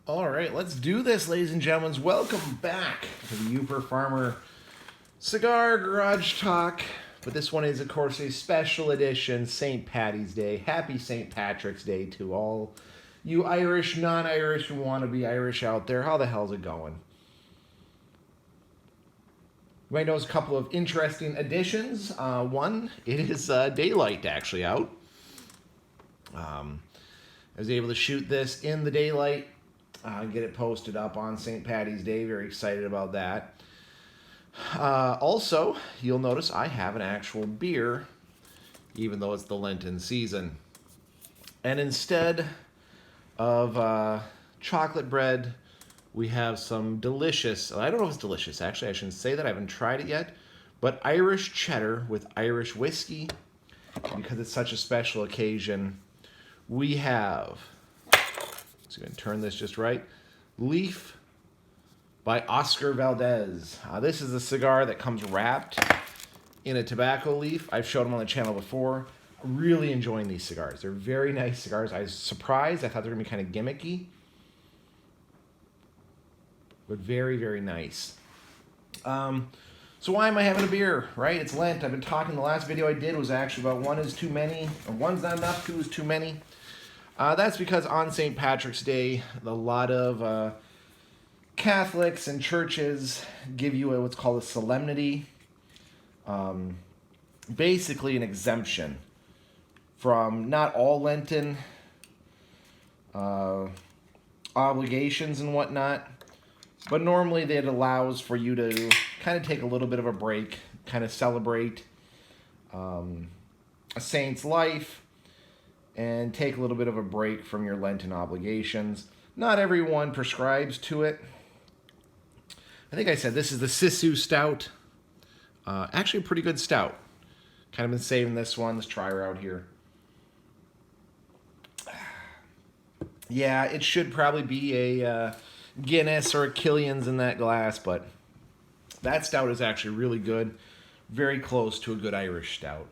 All right, let's do this, ladies and gentlemen. Welcome back to the Uper Farmer Cigar Garage Talk. But this one is, of course, a special edition St. Paddy's Day. Happy St. Patrick's Day to all you Irish, non-Irish, and wannabe Irish out there. How the hell's it going? You might notice a couple of interesting additions. One, it is daylight actually out. I was able to shoot this in the daylight. Get it posted up on St. Paddy's Day. Very excited about that. Also, you'll notice I have an actual beer, even though it's the Lenten season. And instead of chocolate bread, we have some delicious, I don't know if it's delicious, actually, I shouldn't say that, I haven't tried it yet, but Irish cheddar with Irish whiskey. Because it's such a special occasion, we have, so I'm going to turn this just right, Leaf by Oscar Valdez. This is a cigar that comes wrapped in a tobacco leaf. I've showed them on the channel before. Really enjoying these cigars. They're very nice cigars. I was surprised. I thought they were going to be kind of gimmicky. But very, very nice. So why am I having a beer, right? It's Lent. I've been talking, the last video I did was actually about one is too many, or one's not enough, two is too many. That's because on St. Patrick's Day, a lot of Catholics and churches give you what's called a solemnity. Basically an exemption from not all Lenten obligations and whatnot, but normally it allows for you to kind of take a little bit of a break, kind of celebrate a saint's life, and take a little bit of a break from your Lenten obligations. Not everyone prescribes to it. I think I said this is the Sisu Stout. Actually a pretty good stout. Kind of been saving this one. Let's try her out here. Yeah, it should probably be a Guinness or a Killian's in that glass, but that stout is actually really good. Very close to a good Irish stout.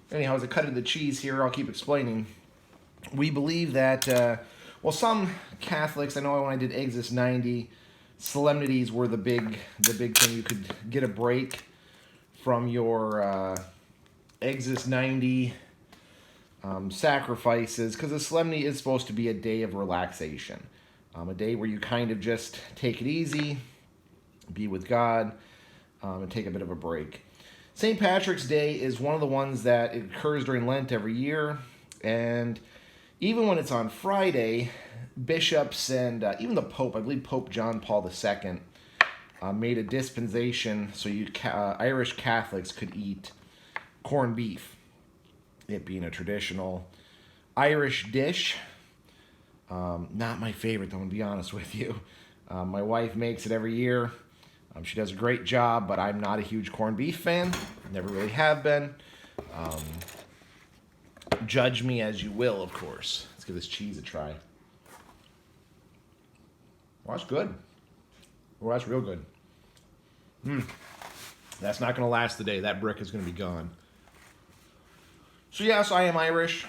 Anyhow, as I cut into the cheese here, I'll keep explaining. We believe that, well, some Catholics, I know when I did Exodus 90, solemnities were the big thing. You could get a break from your Exodus 90 sacrifices, because the solemnity is supposed to be a day of relaxation. A day where you kind of just take it easy, be with God, and take a bit of a break. St. Patrick's Day is one of the ones that occurs during Lent every year, and even when it's on Friday, bishops and even the Pope, I believe Pope John Paul II, made a dispensation so Irish Catholics could eat corned beef, it being a traditional Irish dish. Not my favorite, though, to be honest with you. My wife makes it every year. She does a great job, but I'm not a huge corned beef fan. Never really have been. Judge me as you will, of course. Let's give this cheese a try. Well, that's good. Well, that's real good. That's not going to last the day. That brick is going to be gone. So yes, I am Irish.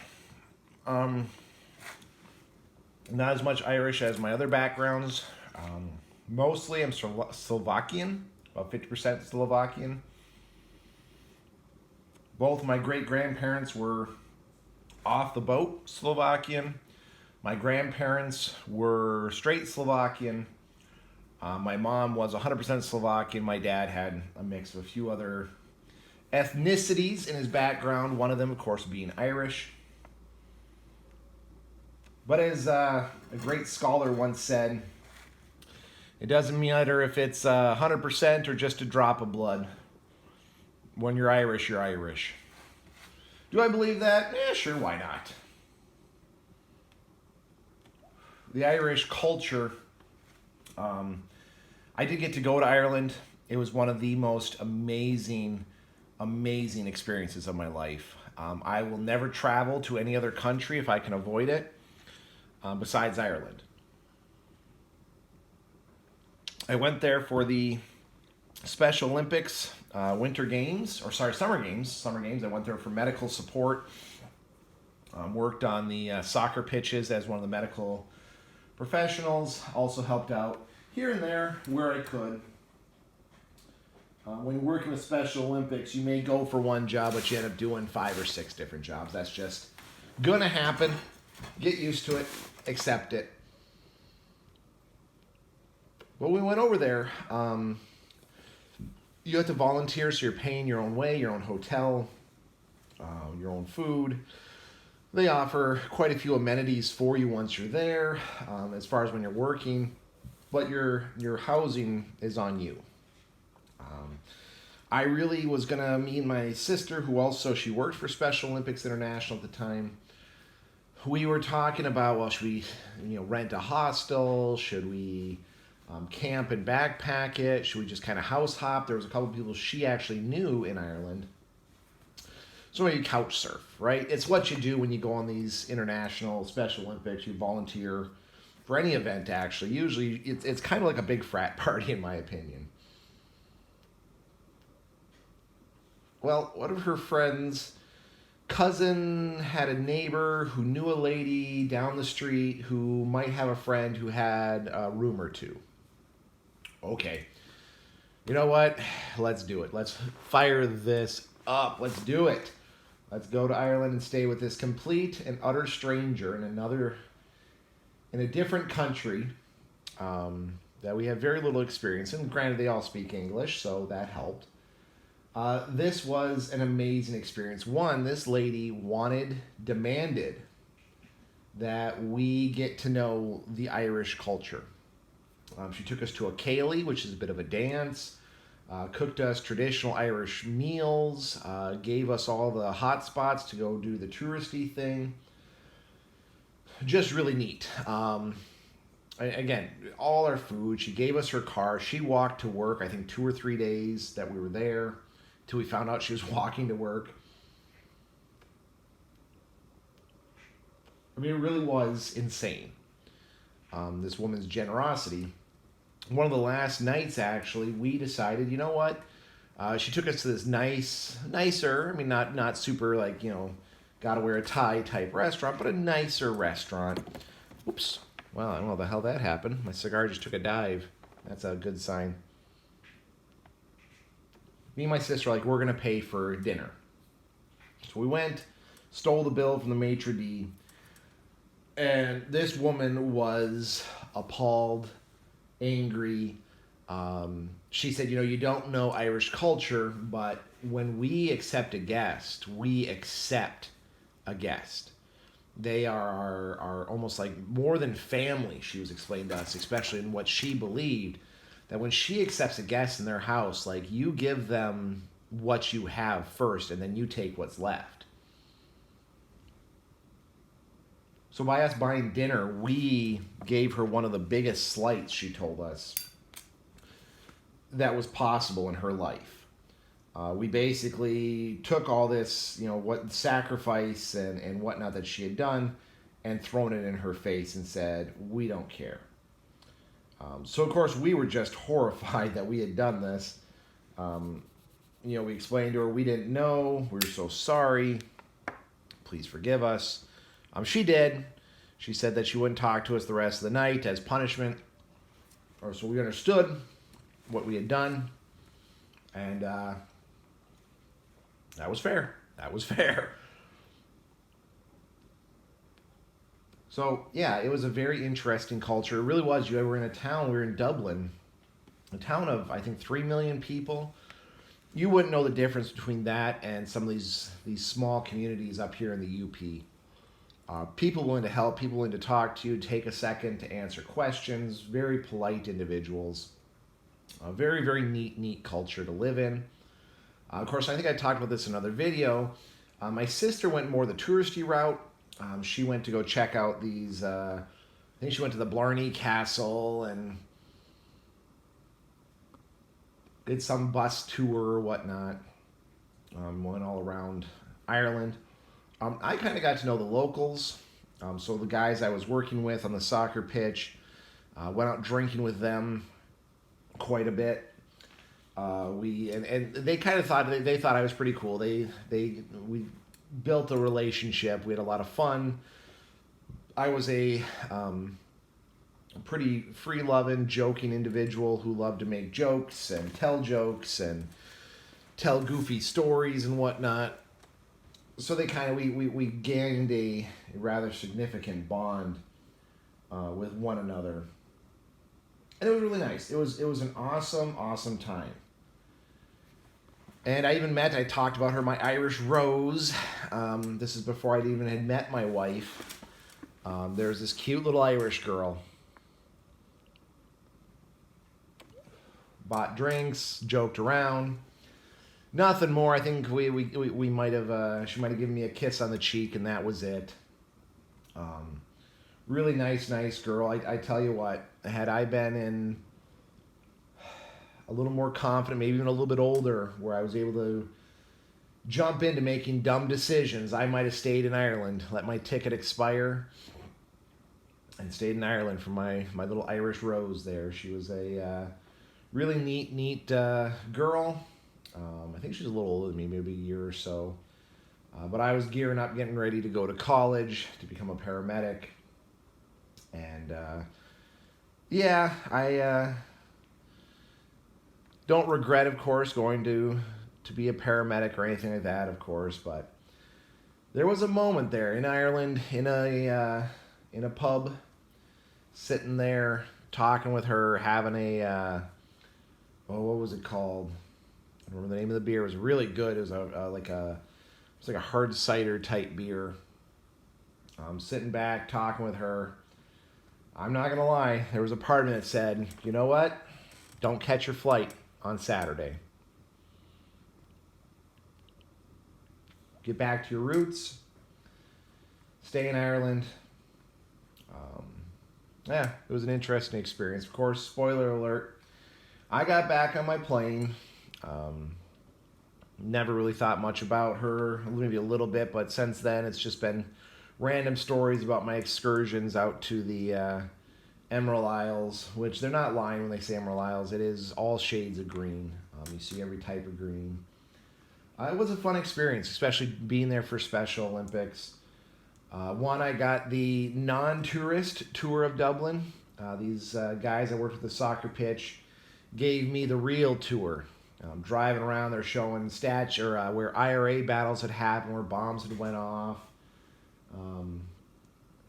Not as much Irish as my other backgrounds. Mostly I'm Slovakian, about 50% Slovakian. Both my great-grandparents were off the boat Slovakian. My grandparents were straight Slovakian. My mom was 100% Slovakian. My dad had a mix of a few other ethnicities in his background, one of them, of course, being Irish. But as a great scholar once said, it doesn't matter if it's 100% or just a drop of blood. When you're Irish, you're Irish. Do I believe that? Sure, why not? The Irish culture, I did get to go to Ireland. It was one of the most amazing experiences of my life. I will never travel to any other country if I can avoid it, besides Ireland. I went there for the Special Olympics, Summer Games. I went there for medical support. Worked on the soccer pitches as one of the medical professionals. Also helped out here and there where I could. When you're working with Special Olympics, you may go for one job, but you end up doing 5 or 6 different jobs. That's just going to happen. Get used to it. Accept it. Well, we went over there. You have to volunteer, so you're paying your own way, your own hotel, your own food. They offer quite a few amenities for you once you're there, as far as when you're working, but your housing is on you. I really was gonna, me and my sister, who also, she worked for Special Olympics International at the time, we were talking about, well, should we, rent a hostel? Should we camp and backpack it? Should we just kind of house hop? There was a couple of people she actually knew in Ireland. So you couch surf, right? It's what you do when you go on these international Special Olympics. You volunteer for any event, actually. Usually it's kind of like a big frat party, in my opinion. Well, one of her friends' cousin had a neighbor who knew a lady down the street who might have a friend who had a room or two. Okay. You know what? Let's do it. Let's fire this up. Let's do it. Let's go to Ireland and stay with this complete and utter stranger in a different country that we have very little experience in. Granted, they all speak English, so that helped. This was an amazing experience. One, this lady demanded that we get to know the Irish culture. She took us to a céilí, which is a bit of a dance, cooked us traditional Irish meals, gave us all the hot spots to go do the touristy thing. Just really neat. Again, all our food. She gave us her car. She walked to work, I think 2 or 3 days that we were there, till we found out she was walking to work. I mean, it really was insane. This woman's generosity. One of the last nights, actually, we decided, you know what? She took us to this nicer, I mean, not super like, gotta wear a tie type restaurant, but a nicer restaurant. Oops. Well, I don't know how the hell that happened. My cigar just took a dive. That's a good sign. Me and my sister are like, we're going to pay for dinner. So we went, stole the bill from the maitre d', and this woman was appalled, angry. She said, you don't know Irish culture, but when we accept a guest, we accept a guest. They are almost like more than family, she was explaining to us, especially in what she believed, that when she accepts a guest in their house, like, you give them what you have first, and then you take what's left. So by us buying dinner, we gave her one of the biggest slights, she told us, that was possible in her life. We basically took all this, what sacrifice and whatnot that she had done, and thrown it in her face and said, we don't care. So, of course, we were just horrified that we had done this. We explained to her we didn't know. We were so sorry. Please forgive us. She did. She said that she wouldn't talk to us the rest of the night as punishment. So we understood what we had done. And that was fair. That was fair. So, yeah, it was a very interesting culture. It really was. We were in a town, we were in Dublin, a town of, I think, 3 million people. You wouldn't know the difference between that and some of these small communities up here in the UP. People willing to help, people willing to talk to you, take a second to answer questions, very polite individuals. A very, very neat culture to live in. Of course, I think I talked about this in another video. My sister went more the touristy route. She went to go check out these, I think she went to the Blarney Castle and did some bus tour or whatnot. Went all around Ireland. I kind of got to know the locals. So the guys I was working with on the soccer pitch, went out drinking with them quite a bit. And they kind of thought I was pretty cool. We built a relationship. We had a lot of fun. I was a pretty free-loving, joking individual who loved to make jokes and tell goofy stories and whatnot. So they kind of we gained a rather significant bond with one another, and it was really nice. It was an awesome time. And I talked about her, my Irish Rose. This is before I even had met my wife. There's this cute little Irish girl. Bought drinks, joked around. Nothing more. I think we might have, she might have given me a kiss on the cheek, and that was it. Really nice girl. I tell you what, had I been in a little more confident, maybe even a little bit older, where I was able to jump into making dumb decisions, I might have stayed in Ireland, let my ticket expire, and stayed in Ireland for my little Irish Rose there. She was a really neat girl. I think she's a little older than me, maybe a year or so. But I was gearing up, getting ready to go to college to become a paramedic. And I don't regret, of course, going to be a paramedic or anything like that, of course. But there was a moment there in Ireland, in a pub, sitting there talking with her, having what was it called? I don't remember the name of the beer. It was really good. It was like a hard cider type beer. Sitting back, talking with her. I'm not gonna lie. There was a part of me that said, "You know what? Don't catch your flight on Saturday. Get back to your roots. Stay in Ireland." Yeah, it was an interesting experience. Of course, spoiler alert. I got back on my plane. Never really thought much about her, maybe a little bit, but since then it's just been random stories about my excursions out to the Emerald Isles, which they're not lying when they say Emerald Isles. It is all shades of green. You see every type of green. It was a fun experience, especially being there for Special Olympics. I got the non-tourist tour of Dublin. These guys that worked at the soccer pitch gave me the real tour. Driving around, they're showing where IRA battles had happened, where bombs had went off,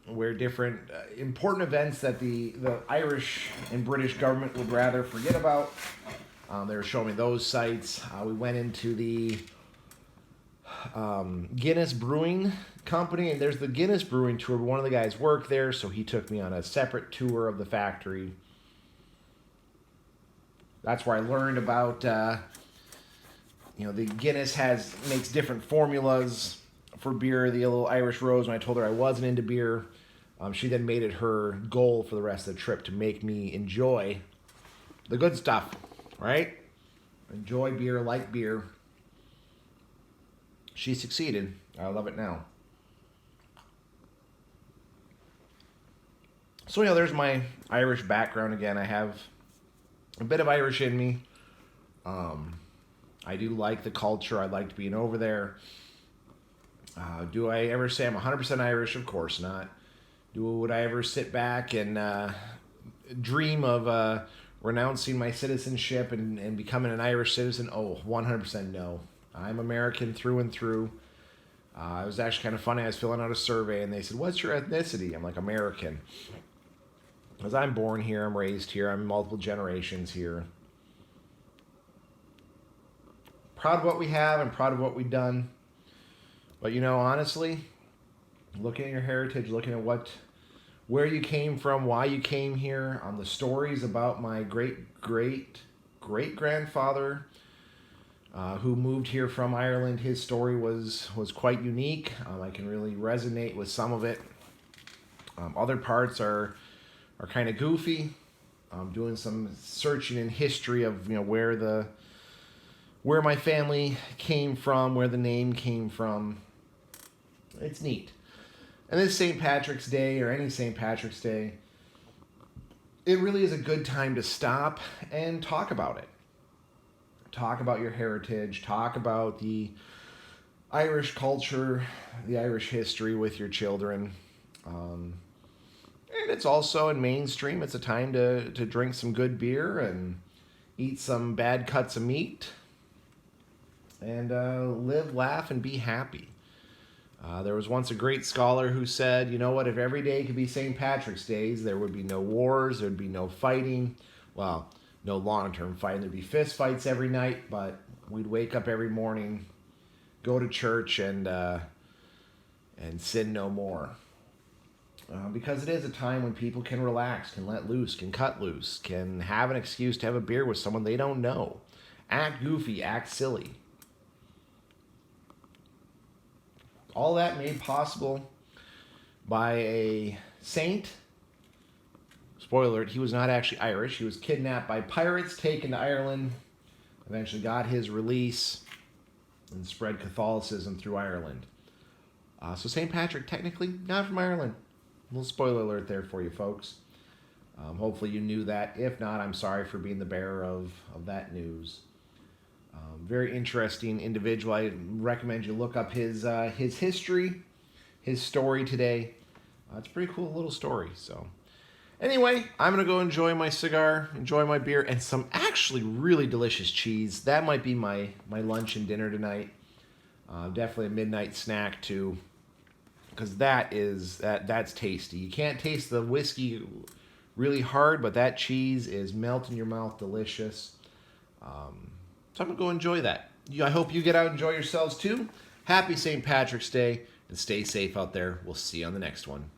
where different important events that the Irish and British government would rather forget about. They were showing me those sites. We went into the Guinness Brewing Company, and there's the Guinness Brewing Tour. One of the guys worked there, so he took me on a separate tour of the factory. That's where I learned about, the Guinness makes different formulas for beer. The little Irish Rose, when I told her I wasn't into beer, she then made it her goal for the rest of the trip to make me enjoy the good stuff, right? Enjoy beer, like beer. She succeeded. I love it now. So, there's my Irish background again. I have a bit of Irish in me. I do like the culture. I liked being over there. Do I ever say I'm 100% Irish? Of course not. Would I ever sit back and dream of renouncing my citizenship and becoming an Irish citizen? Oh, 100% no. I'm American through and through. It was actually kind of funny. I was filling out a survey, and they said, "What's your ethnicity?" I'm like, American. Because I'm born here, I'm raised here, I'm multiple generations here. Proud of what we have, I'm proud of what we've done. But honestly, looking at your heritage, looking at where you came from, why you came here, the stories about my great-great-great-grandfather who moved here from Ireland, his story was quite unique. I can really resonate with some of it. Other parts are kind of goofy. I'm doing some searching in history of where my family came from, where the name came from. It's neat. And this St. Patrick's Day, or any St. Patrick's Day, it really is a good time to stop and talk about it. Talk about your heritage. Talk about the Irish culture, the Irish history with your children. And it's also in mainstream. It's a time to drink some good beer and eat some bad cuts of meat and live, laugh, and be happy. There was once a great scholar who said, you know what, if every day could be St. Patrick's Days, there would be no wars, there'd be no fighting. Well, no long-term fighting. There'd be fist fights every night, but we'd wake up every morning, go to church, and sin no more. Because it is a time when people can relax, can let loose, can cut loose, can have an excuse to have a beer with someone they don't know. Act goofy, act silly. All that made possible by a saint. Spoiler alert, he was not actually Irish. He was kidnapped by pirates, taken to Ireland, eventually got his release, and spread Catholicism through Ireland. So St. Patrick, technically, not from Ireland. A little spoiler alert there for you folks. Hopefully you knew that. If not, I'm sorry for being the bearer of that news. Very interesting individual. I recommend you look up his history, his story today. It's a pretty cool little story. So anyway, I'm going to go enjoy my cigar, enjoy my beer, and some actually really delicious cheese. That might be my lunch and dinner tonight. Definitely a midnight snack too. Because that's tasty. You can't taste the whiskey really hard, but that cheese is melt in your mouth, delicious. So I'm going to go enjoy that. I hope you get out and enjoy yourselves too. Happy St. Patrick's Day, and stay safe out there. We'll see you on the next one.